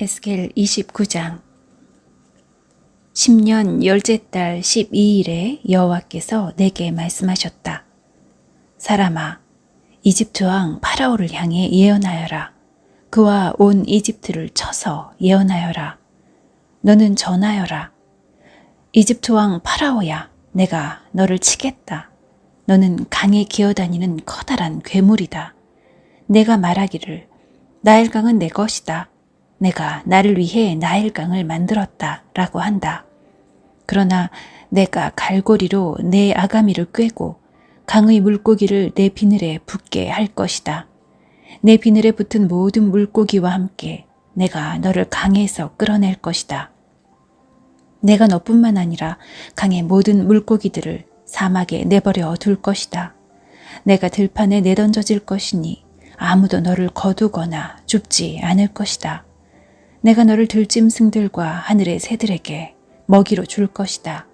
에스겔 29장 10년 열째 달 12일에 여호와께서 내게 말씀하셨다. 사람아, 이집트 왕 파라오를 향해 예언하여라. 그와 온 이집트를 쳐서 예언하여라. 너는 전하여라. 이집트 왕 파라오야, 내가 너를 치겠다. 너는 강에 기어다니는 커다란 괴물이다. 내가 말하기를 나일강은 내 것이다. 내가 나를 위해 나일강을 만들었다 라고 한다. 그러나 내가 갈고리로 내 아가미를 꿰고 강의 물고기를 내 비늘에 붙게 할 것이다. 내 비늘에 붙은 모든 물고기와 함께 내가 너를 강에서 끌어낼 것이다. 내가 너뿐만 아니라 강의 모든 물고기들을 사막에 내버려 둘 것이다. 내가 들판에 내던져질 것이니 아무도 너를 거두거나 줍지 않을 것이다. 내가 너를 들짐승들과 하늘의 새들에게 먹이로 줄 것이다.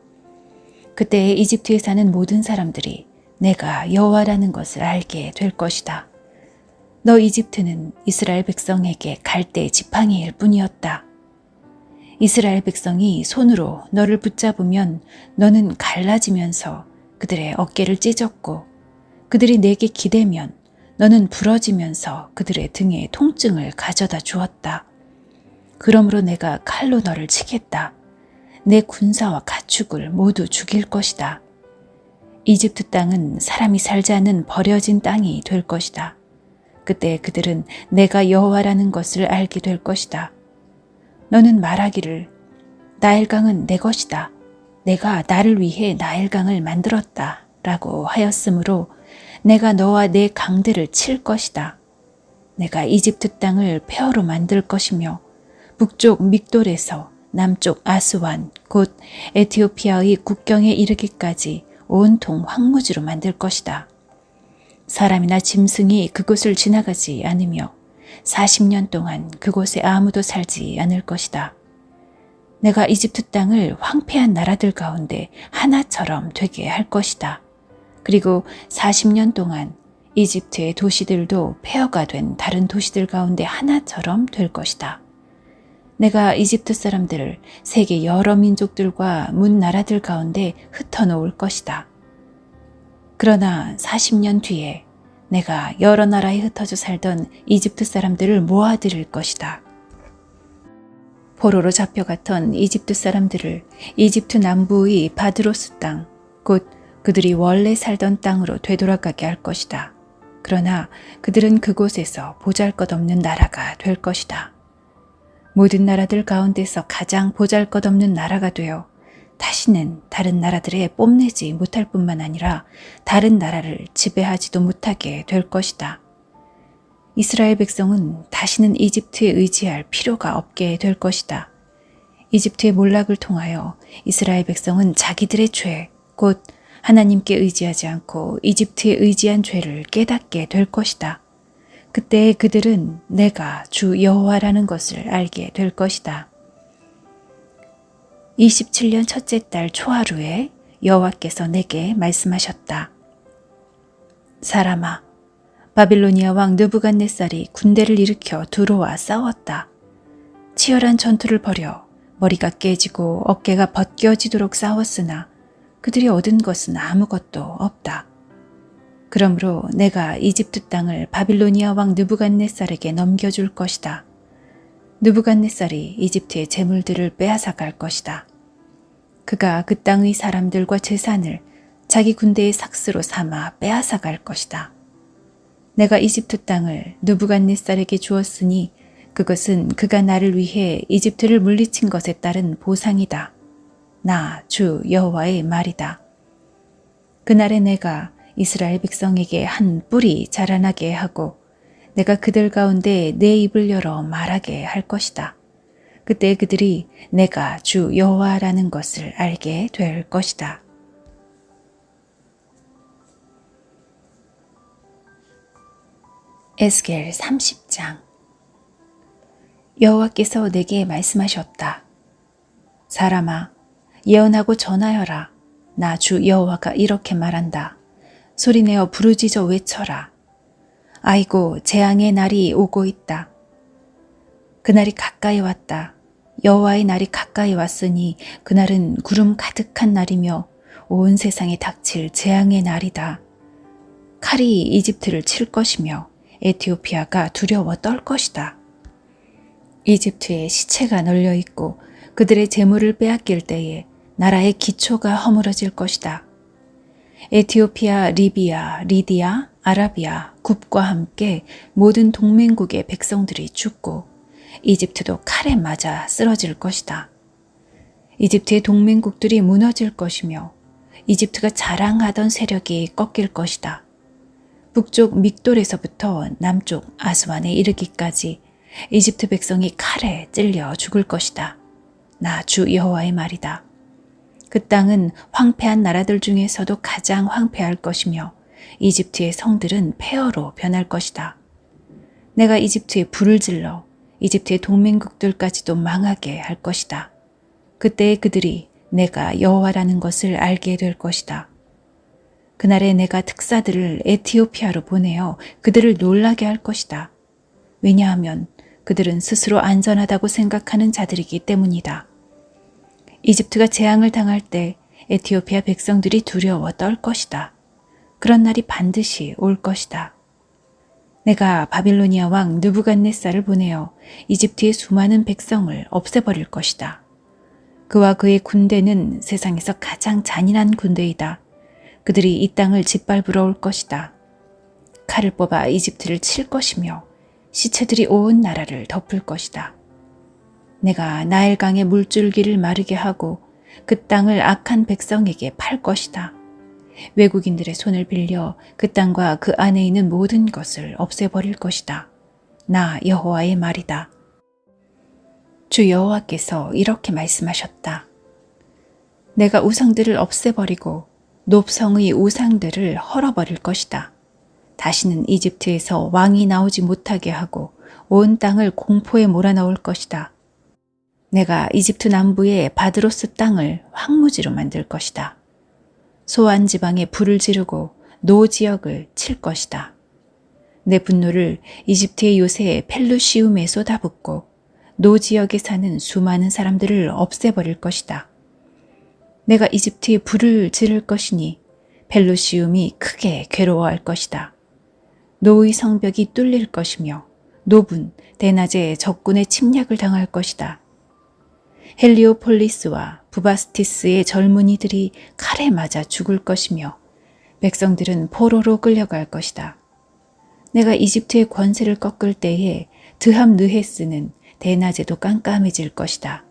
그때 이집트에 사는 모든 사람들이 내가 여호와라는 것을 알게 될 것이다. 너 이집트는 이스라엘 백성에게 갈대 지팡이일 뿐이었다. 이스라엘 백성이 손으로 너를 붙잡으면 너는 갈라지면서 그들의 어깨를 찢었고, 그들이 내게 기대면 너는 부러지면서 그들의 등에 통증을 가져다 주었다. 그러므로 내가 칼로 너를 치겠다. 내 군사와 가축을 모두 죽일 것이다. 이집트 땅은 사람이 살지 않는 버려진 땅이 될 것이다. 그때 그들은 내가 여호와라는 것을 알게 될 것이다. 너는 말하기를 나일강은 내 것이다. 내가 나를 위해 나일강을 만들었다 라고 하였으므로 내가 너와 내 강들을 칠 것이다. 내가 이집트 땅을 폐허로 만들 것이며 북쪽 믹돌에서 남쪽 아스완 곧 에티오피아의 국경에 이르기까지 온통 황무지로 만들 것이다. 사람이나 짐승이 그곳을 지나가지 않으며 40년 동안 그곳에 아무도 살지 않을 것이다. 내가 이집트 땅을 황폐한 나라들 가운데 하나처럼 되게 할 것이다. 그리고 40년 동안 이집트의 도시들도 폐허가 된 다른 도시들 가운데 하나처럼 될 것이다. 내가 이집트 사람들을 세계 여러 민족들과 문나라들 가운데 흩어놓을 것이다. 그러나 40년 뒤에 내가 여러 나라에 흩어져 살던 이집트 사람들을 모아들일 것이다. 포로로 잡혀갔던 이집트 사람들을 이집트 남부의 바드로스 땅, 곧 그들이 원래 살던 땅으로 되돌아가게 할 것이다. 그러나 그들은 그곳에서 보잘것없는 나라가 될 것이다. 모든 나라들 가운데서 가장 보잘것없는 나라가 되어 다시는 다른 나라들에 뽐내지 못할 뿐만 아니라 다른 나라를 지배하지도 못하게 될 것이다. 이스라엘 백성은 다시는 이집트에 의지할 필요가 없게 될 것이다. 이집트의 몰락을 통하여 이스라엘 백성은 자기들의 죄, 곧 하나님께 의지하지 않고 이집트에 의지한 죄를 깨닫게 될 것이다. 그때 그들은 내가 주 여호와라는 것을 알게 될 것이다. 27년 첫째 달 초하루에 여호와께서 내게 말씀하셨다. 사람아, 바빌로니아 왕 느부갓네살이 군대를 일으켜 들어와 싸웠다. 치열한 전투를 벌여 머리가 깨지고 어깨가 벗겨지도록 싸웠으나 그들이 얻은 것은 아무것도 없다. 그러므로 내가 이집트 땅을 바빌로니아 왕 느부갓네살에게 넘겨줄 것이다. 느부갓네살이 이집트의 재물들을 빼앗아갈 것이다. 그가 그 땅의 사람들과 재산을 자기 군대의 삭스로 삼아 빼앗아갈 것이다. 내가 이집트 땅을 느부갓네살에게 주었으니 그것은 그가 나를 위해 이집트를 물리친 것에 따른 보상이다. 나 주 여호와의 말이다. 그날에 내가 이스라엘 백성에게 한 뿔이 자라나게 하고 내가 그들 가운데 내 입을 열어 말하게 할 것이다. 그때 그들이 내가 주 여호와라는 것을 알게 될 것이다. 에스겔 30장 여호와께서 내게 말씀하셨다. 사람아, 예언하고 전하여라. 나 주 여호와가 이렇게 말한다. 소리내어 부르짖어 외쳐라. 아이고, 재앙의 날이 오고 있다. 그날이 가까이 왔다. 여호와의 날이 가까이 왔으니 그날은 구름 가득한 날이며 온 세상에 닥칠 재앙의 날이다. 칼이 이집트를 칠 것이며 에티오피아가 두려워 떨 것이다. 이집트에 시체가 널려 있고 그들의 재물을 빼앗길 때에 나라의 기초가 허물어질 것이다. 에티오피아, 리비아, 리디아, 아라비아, 굽과 함께 모든 동맹국의 백성들이 죽고 이집트도 칼에 맞아 쓰러질 것이다. 이집트의 동맹국들이 무너질 것이며 이집트가 자랑하던 세력이 꺾일 것이다. 북쪽 믹돌에서부터 남쪽 아스완에 이르기까지 이집트 백성이 칼에 찔려 죽을 것이다. 나 주 여호와의 말이다. 그 땅은 황폐한 나라들 중에서도 가장 황폐할 것이며 이집트의 성들은 폐허로 변할 것이다. 내가 이집트에 불을 질러 이집트의 동맹국들까지도 망하게 할 것이다. 그때에 그들이 내가 여호와라는 것을 알게 될 것이다. 그날에 내가 특사들을 에티오피아로 보내어 그들을 놀라게 할 것이다. 왜냐하면 그들은 스스로 안전하다고 생각하는 자들이기 때문이다. 이집트가 재앙을 당할 때 에티오피아 백성들이 두려워 떨 것이다. 그런 날이 반드시 올 것이다. 내가 바빌로니아 왕 느부갓네살을 보내어 이집트의 수많은 백성을 없애버릴 것이다. 그와 그의 군대는 세상에서 가장 잔인한 군대이다. 그들이 이 땅을 짓밟으러 올 것이다. 칼을 뽑아 이집트를 칠 것이며 시체들이 온 나라를 덮을 것이다. 내가 나일강의 물줄기를 마르게 하고 그 땅을 악한 백성에게 팔 것이다. 외국인들의 손을 빌려 그 땅과 그 안에 있는 모든 것을 없애버릴 것이다. 나 여호와의 말이다. 주 여호와께서 이렇게 말씀하셨다. 내가 우상들을 없애버리고 높성의 우상들을 헐어버릴 것이다. 다시는 이집트에서 왕이 나오지 못하게 하고 온 땅을 공포에 몰아넣을 것이다. 내가 이집트 남부의 바드로스 땅을 황무지로 만들 것이다. 소안 지방에 불을 지르고 노 지역을 칠 것이다. 내 분노를 이집트의 요새 펠루시움에 쏟아붓고 노 지역에 사는 수많은 사람들을 없애버릴 것이다. 내가 이집트에 불을 지를 것이니 펠루시움이 크게 괴로워할 것이다. 노의 성벽이 뚫릴 것이며 노분, 대낮에 적군의 침략을 당할 것이다. 헬리오폴리스와 부바스티스의 젊은이들이 칼에 맞아 죽을 것이며 백성들은 포로로 끌려갈 것이다. 내가 이집트의 권세를 꺾을 때에 드함느헤스는 대낮에도 깜깜해질 것이다.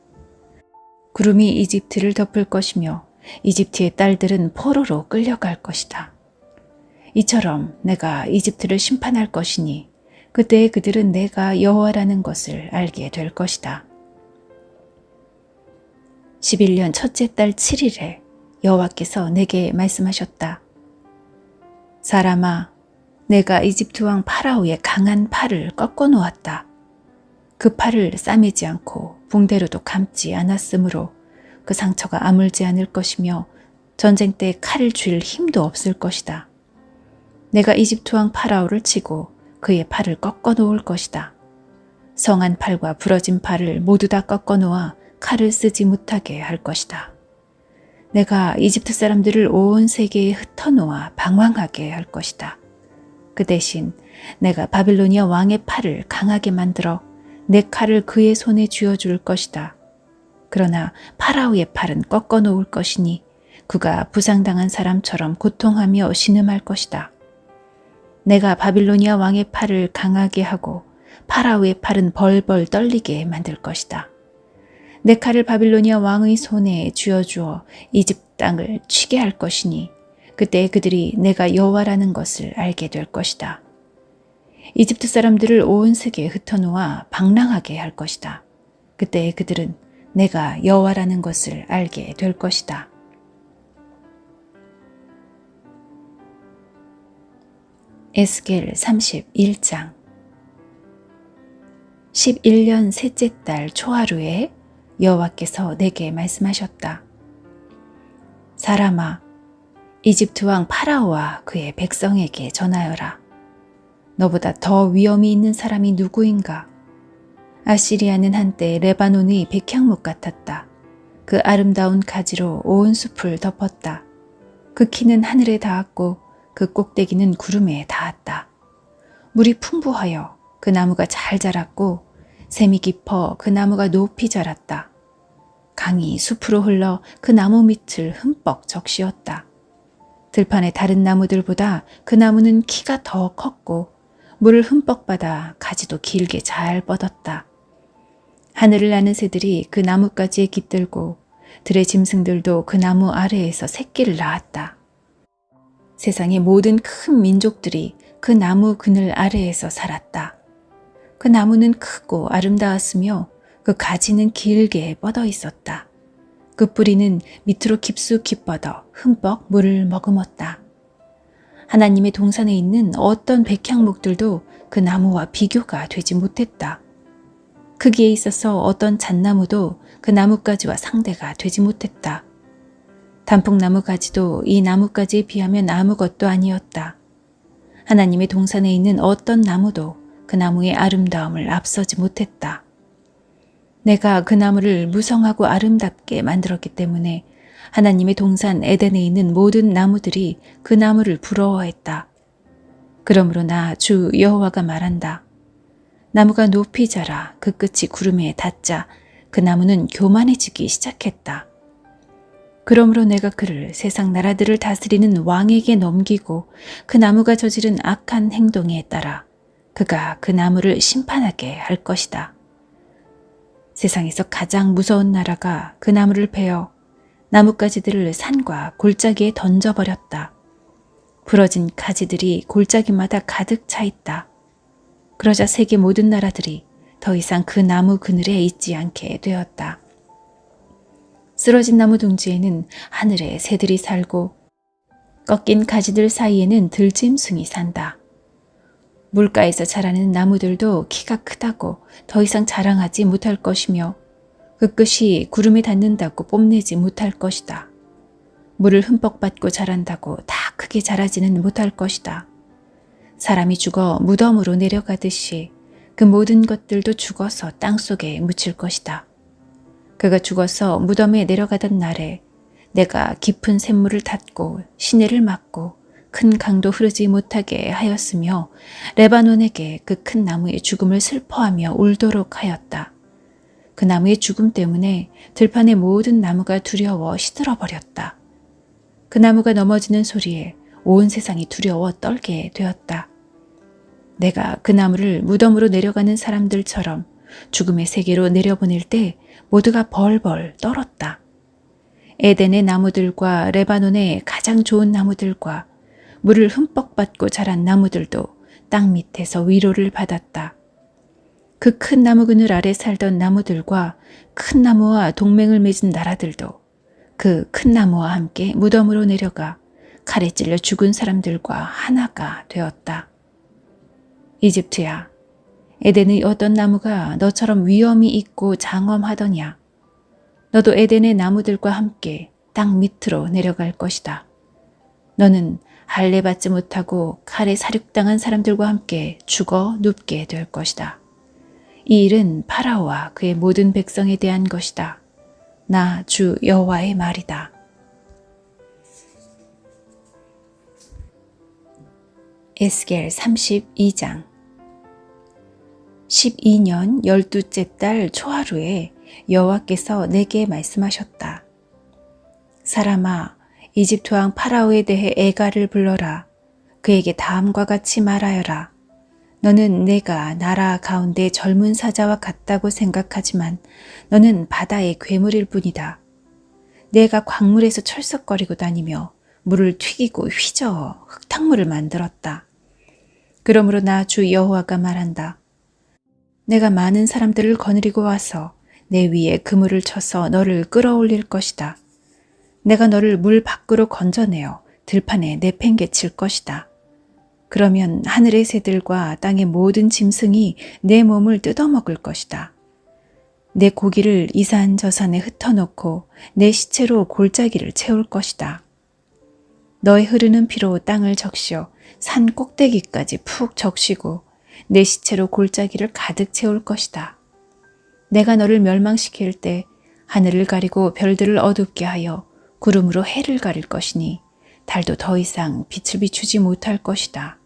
구름이 이집트를 덮을 것이며 이집트의 딸들은 포로로 끌려갈 것이다. 이처럼 내가 이집트를 심판할 것이니 그때에 그들은 내가 여호와라는 것을 알게 될 것이다. 11년 첫째 달 7일에 여호와께서 내게 말씀하셨다. 사람아, 내가 이집트 왕 파라오의 강한 팔을 꺾어 놓았다. 그 팔을 싸매지 않고 붕대로도 감지 않았으므로 그 상처가 아물지 않을 것이며 전쟁 때 칼을 쥘 힘도 없을 것이다. 내가 이집트 왕 파라오를 치고 그의 팔을 꺾어 놓을 것이다. 성한 팔과 부러진 팔을 모두 다 꺾어 놓아 칼을 쓰지 못하게 할 것이다. 내가 이집트 사람들을 온 세계에 흩어놓아 방황하게 할 것이다. 그 대신 내가 바빌로니아 왕의 팔을 강하게 만들어 내 칼을 그의 손에 쥐어줄 것이다. 그러나 파라오의 팔은 꺾어 놓을 것이니 그가 부상당한 사람처럼 고통하며 신음할 것이다. 내가 바빌로니아 왕의 팔을 강하게 하고 파라오의 팔은 벌벌 떨리게 만들 것이다. 내 칼을 바빌로니아 왕의 손에 쥐어주어 이집트 땅을 치게 할 것이니 그때 그들이 내가 여호와라는 것을 알게 될 것이다. 이집트 사람들을 온 세계에 흩어놓아 방랑하게 할 것이다. 그때 그들은 내가 여호와라는 것을 알게 될 것이다. 에스겔 31장 11년 셋째 달 초하루에 여호와께서 내게 말씀하셨다. 사람아, 이집트 왕 파라오와 그의 백성에게 전하여라. 너보다 더 위엄이 있는 사람이 누구인가? 아시리아는 한때 레바논의 백향목 같았다. 그 아름다운 가지로 온 숲을 덮었다. 그 키는 하늘에 닿았고 그 꼭대기는 구름에 닿았다. 물이 풍부하여 그 나무가 잘 자랐고 샘이 깊어 그 나무가 높이 자랐다. 강이 숲으로 흘러 그 나무 밑을 흠뻑 적시었다. 들판의 다른 나무들보다 그 나무는 키가 더 컸고 물을 흠뻑 받아 가지도 길게 잘 뻗었다. 하늘을 나는 새들이 그 나뭇가지에 깃들고 들의 짐승들도 그 나무 아래에서 새끼를 낳았다. 세상의 모든 큰 민족들이 그 나무 그늘 아래에서 살았다. 그 나무는 크고 아름다웠으며 그 가지는 길게 뻗어 있었다. 그 뿌리는 밑으로 깊숙이 뻗어 흠뻑 물을 머금었다. 하나님의 동산에 있는 어떤 백향목들도 그 나무와 비교가 되지 못했다. 크기에 있어서 어떤 잣나무도 그 나뭇가지와 상대가 되지 못했다. 단풍나무 가지도 이 나뭇가지에 비하면 아무것도 아니었다. 하나님의 동산에 있는 어떤 나무도 그 나무의 아름다움을 앞서지 못했다. 내가 그 나무를 무성하고 아름답게 만들었기 때문에 하나님의 동산 에덴에 있는 모든 나무들이 그 나무를 부러워했다. 그러므로 나 주 여호와가 말한다. 나무가 높이 자라 그 끝이 구름에 닿자 그 나무는 교만해지기 시작했다. 그러므로 내가 그를 세상 나라들을 다스리는 왕에게 넘기고 그 나무가 저지른 악한 행동에 따라 그가 그 나무를 심판하게 할 것이다. 세상에서 가장 무서운 나라가 그 나무를 베어 나뭇가지들을 산과 골짜기에 던져버렸다. 부러진 가지들이 골짜기마다 가득 차 있다. 그러자 세계 모든 나라들이 더 이상 그 나무 그늘에 있지 않게 되었다. 쓰러진 나무 둥지에는 하늘에 새들이 살고 꺾인 가지들 사이에는 들짐승이 산다. 물가에서 자라는 나무들도 키가 크다고 더 이상 자랑하지 못할 것이며 그 끝이 구름에 닿는다고 뽐내지 못할 것이다. 물을 흠뻑 받고 자란다고 다 크게 자라지는 못할 것이다. 사람이 죽어 무덤으로 내려가듯이 그 모든 것들도 죽어서 땅속에 묻힐 것이다. 그가 죽어서 무덤에 내려가던 날에 내가 깊은 샘물을 닫고 시내를 막고 큰 강도 흐르지 못하게 하였으며 레바논에게 그 큰 나무의 죽음을 슬퍼하며 울도록 하였다. 그 나무의 죽음 때문에 들판의 모든 나무가 두려워 시들어버렸다. 그 나무가 넘어지는 소리에 온 세상이 두려워 떨게 되었다. 내가 그 나무를 무덤으로 내려가는 사람들처럼 죽음의 세계로 내려보낼 때 모두가 벌벌 떨었다. 에덴의 나무들과 레바논의 가장 좋은 나무들과 물을 흠뻑 받고 자란 나무들도 땅 밑에서 위로를 받았다. 그 큰 나무 그늘 아래 살던 나무들과 큰 나무와 동맹을 맺은 나라들도 그 큰 나무와 함께 무덤으로 내려가 칼에 찔려 죽은 사람들과 하나가 되었다. 이집트야, 에덴의 어떤 나무가 너처럼 위엄이 있고 장엄하더냐? 너도 에덴의 나무들과 함께 땅 밑으로 내려갈 것이다. 너는 할례 받지 못하고 칼에 살육당한 사람들과 함께 죽어 눕게 될 것이다. 이 일은 파라오와 그의 모든 백성에 대한 것이다. 나 주 여호와의 말이다. 에스겔 32장 12년 12째 달 초하루에 여호와께서 내게 말씀하셨다. 사람아, 이집트 왕 파라오에 대해 애가를 불러라. 그에게 다음과 같이 말하여라. 너는 내가 나라 가운데 젊은 사자와 같다고 생각하지만 너는 바다의 괴물일 뿐이다. 내가 광물에서 철썩거리고 다니며 물을 튀기고 휘저어 흙탕물을 만들었다. 그러므로 나 주 여호와가 말한다. 내가 많은 사람들을 거느리고 와서 내 위에 그물을 쳐서 너를 끌어올릴 것이다. 내가 너를 물 밖으로 건져내어 들판에 내팽개칠 것이다. 그러면 하늘의 새들과 땅의 모든 짐승이 내 몸을 뜯어먹을 것이다. 내 고기를 이산저산에 흩어놓고 내 시체로 골짜기를 채울 것이다. 너의 흐르는 피로 땅을 적시어 산 꼭대기까지 푹 적시고 내 시체로 골짜기를 가득 채울 것이다. 내가 너를 멸망시킬 때 하늘을 가리고 별들을 어둡게 하여 구름으로 해를 가릴 것이니 달도 더 이상 빛을 비추지 못할 것이다.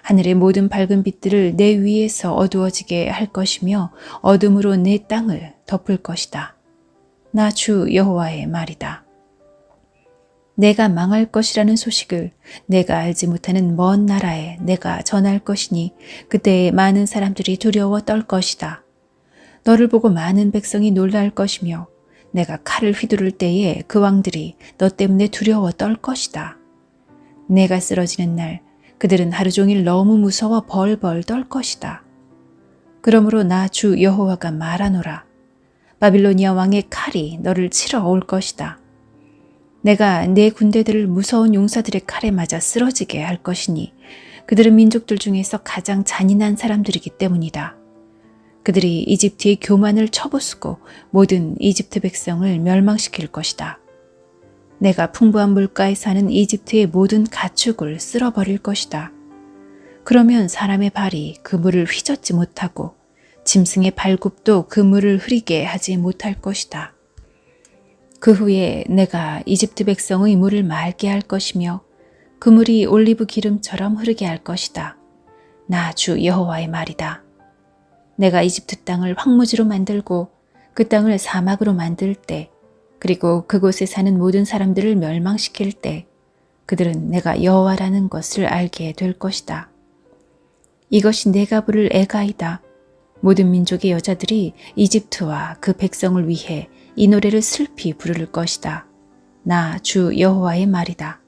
하늘의 모든 밝은 빛들을 내 위에서 어두워지게 할 것이며 어둠으로 내 땅을 덮을 것이다. 나 주 여호와의 말이다. 내가 망할 것이라는 소식을 내가 알지 못하는 먼 나라에 내가 전할 것이니 그때에 많은 사람들이 두려워 떨 것이다. 너를 보고 많은 백성이 놀랄 것이며 내가 칼을 휘두를 때에 그 왕들이 너 때문에 두려워 떨 것이다. 내가 쓰러지는 날 그들은 하루 종일 너무 무서워 벌벌 떨 것이다. 그러므로 나 주 여호와가 말하노라. 바빌로니아 왕의 칼이 너를 치러 올 것이다. 내가 내 군대들을 무서운 용사들의 칼에 맞아 쓰러지게 할 것이니 그들은 민족들 중에서 가장 잔인한 사람들이기 때문이다. 그들이 이집트의 교만을 쳐부수고 모든 이집트 백성을 멸망시킬 것이다. 내가 풍부한 물가에 사는 이집트의 모든 가축을 쓸어버릴 것이다. 그러면 사람의 발이 그 물을 휘젓지 못하고 짐승의 발굽도 그 물을 흐리게 하지 못할 것이다. 그 후에 내가 이집트 백성의 물을 맑게 할 것이며 그 물이 올리브 기름처럼 흐르게 할 것이다. 나 주 여호와의 말이다. 내가 이집트 땅을 황무지로 만들고 그 땅을 사막으로 만들 때 그리고 그곳에 사는 모든 사람들을 멸망시킬 때 그들은 내가 여호와라는 것을 알게 될 것이다. 이것이 내가 부를 애가이다. 모든 민족의 여자들이 이집트와 그 백성을 위해 이 노래를 슬피 부를 것이다. 나 주 여호와의 말이다.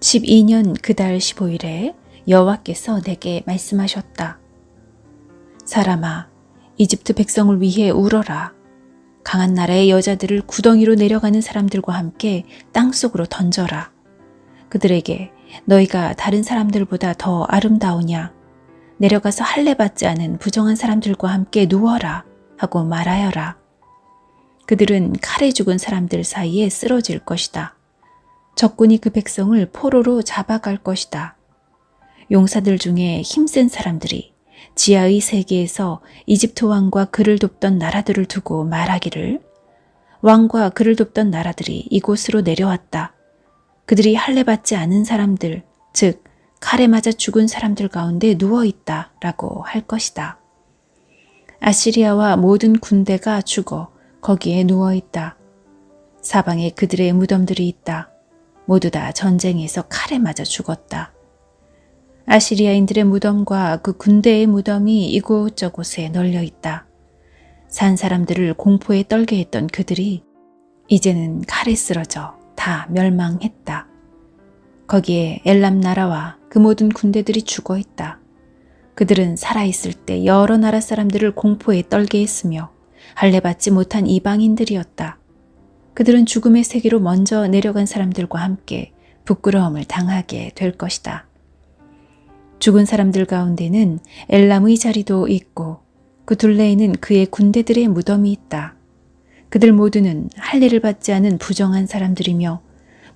12년 그달 15일에 여호와께서 내게 말씀하셨다. 사람아, 이집트 백성을 위해 울어라. 강한 나라의 여자들을 구덩이로 내려가는 사람들과 함께 땅속으로 던져라. 그들에게 너희가 다른 사람들보다 더 아름다우냐? 내려가서 할례받지 않은 부정한 사람들과 함께 누워라 하고 말하여라. 그들은 칼에 죽은 사람들 사이에 쓰러질 것이다. 적군이 그 백성을 포로로 잡아갈 것이다. 용사들 중에 힘센 사람들이 지하의 세계에서 이집트 왕과 그를 돕던 나라들을 두고 말하기를 왕과 그를 돕던 나라들이 이곳으로 내려왔다. 그들이 할례받지 않은 사람들, 즉 칼에 맞아 죽은 사람들 가운데 누워있다 라고 할 것이다. 아시리아와 모든 군대가 죽어 거기에 누워있다. 사방에 그들의 무덤들이 있다. 모두 다 전쟁에서 칼에 맞아 죽었다. 아시리아인들의 무덤과 그 군대의 무덤이 이곳저곳에 널려 있다. 산 사람들을 공포에 떨게 했던 그들이 이제는 칼에 쓰러져 다 멸망했다. 거기에 엘람 나라와 그 모든 군대들이 죽어 있다. 그들은 살아있을 때 여러 나라 사람들을 공포에 떨게 했으며 할례받지 못한 이방인들이었다. 그들은 죽음의 세계로 먼저 내려간 사람들과 함께 부끄러움을 당하게 될 것이다. 죽은 사람들 가운데는 엘람의 자리도 있고 그 둘레에는 그의 군대들의 무덤이 있다. 그들 모두는 할례를 받지 않은 부정한 사람들이며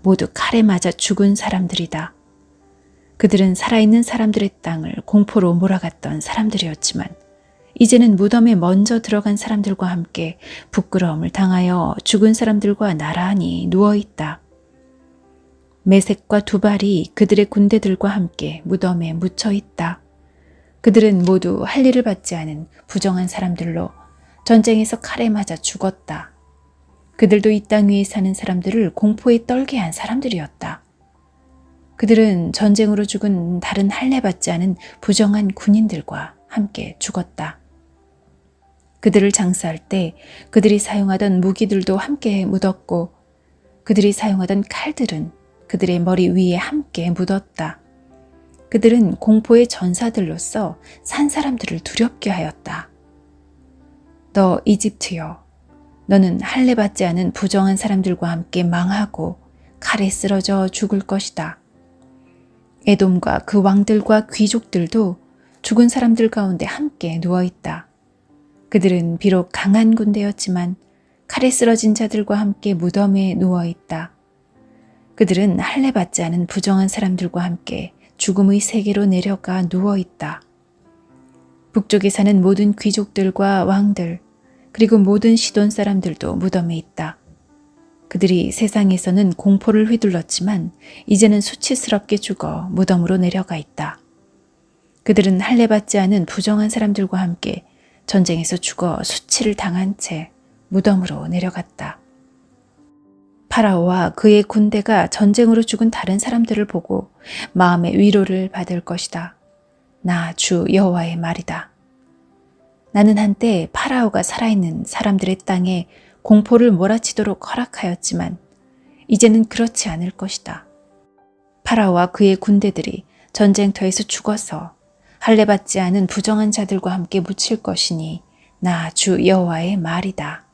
모두 칼에 맞아 죽은 사람들이다. 그들은 살아있는 사람들의 땅을 공포로 몰아갔던 사람들이었지만 이제는 무덤에 먼저 들어간 사람들과 함께 부끄러움을 당하여 죽은 사람들과 나란히 누워있다. 메색과 두발이 그들의 군대들과 함께 무덤에 묻혀 있다. 그들은 모두 할례를 받지 않은 부정한 사람들로 전쟁에서 칼에 맞아 죽었다. 그들도 이 땅 위에 사는 사람들을 공포에 떨게 한 사람들이었다. 그들은 전쟁으로 죽은 다른 할례받지 않은 부정한 군인들과 함께 죽었다. 그들을 장사할 때 그들이 사용하던 무기들도 함께 묻었고 그들이 사용하던 칼들은 그들의 머리 위에 함께 묻었다. 그들은 공포의 전사들로서 산 사람들을 두렵게 하였다. 너 이집트여, 너는 할례받지 않은 부정한 사람들과 함께 망하고 칼에 쓰러져 죽을 것이다. 에돔과 그 왕들과 귀족들도 죽은 사람들 가운데 함께 누워있다. 그들은 비록 강한 군대였지만 칼에 쓰러진 자들과 함께 무덤에 누워있다. 그들은 할례받지 않은 부정한 사람들과 함께 죽음의 세계로 내려가 누워있다. 북쪽에 사는 모든 귀족들과 왕들, 그리고 모든 시돈 사람들도 무덤에 있다. 그들이 세상에서는 공포를 휘둘렀지만 이제는 수치스럽게 죽어 무덤으로 내려가 있다. 그들은 할례받지 않은 부정한 사람들과 함께 전쟁에서 죽어 수치를 당한 채 무덤으로 내려갔다. 파라오와 그의 군대가 전쟁으로 죽은 다른 사람들을 보고 마음의 위로를 받을 것이다. 나 주 여호와의 말이다. 나는 한때 파라오가 살아있는 사람들의 땅에 공포를 몰아치도록 허락하였지만 이제는 그렇지 않을 것이다. 파라오와 그의 군대들이 전쟁터에서 죽어서 할례받지 않은 부정한 자들과 함께 묻힐 것이니 나 주 여호와의 말이다.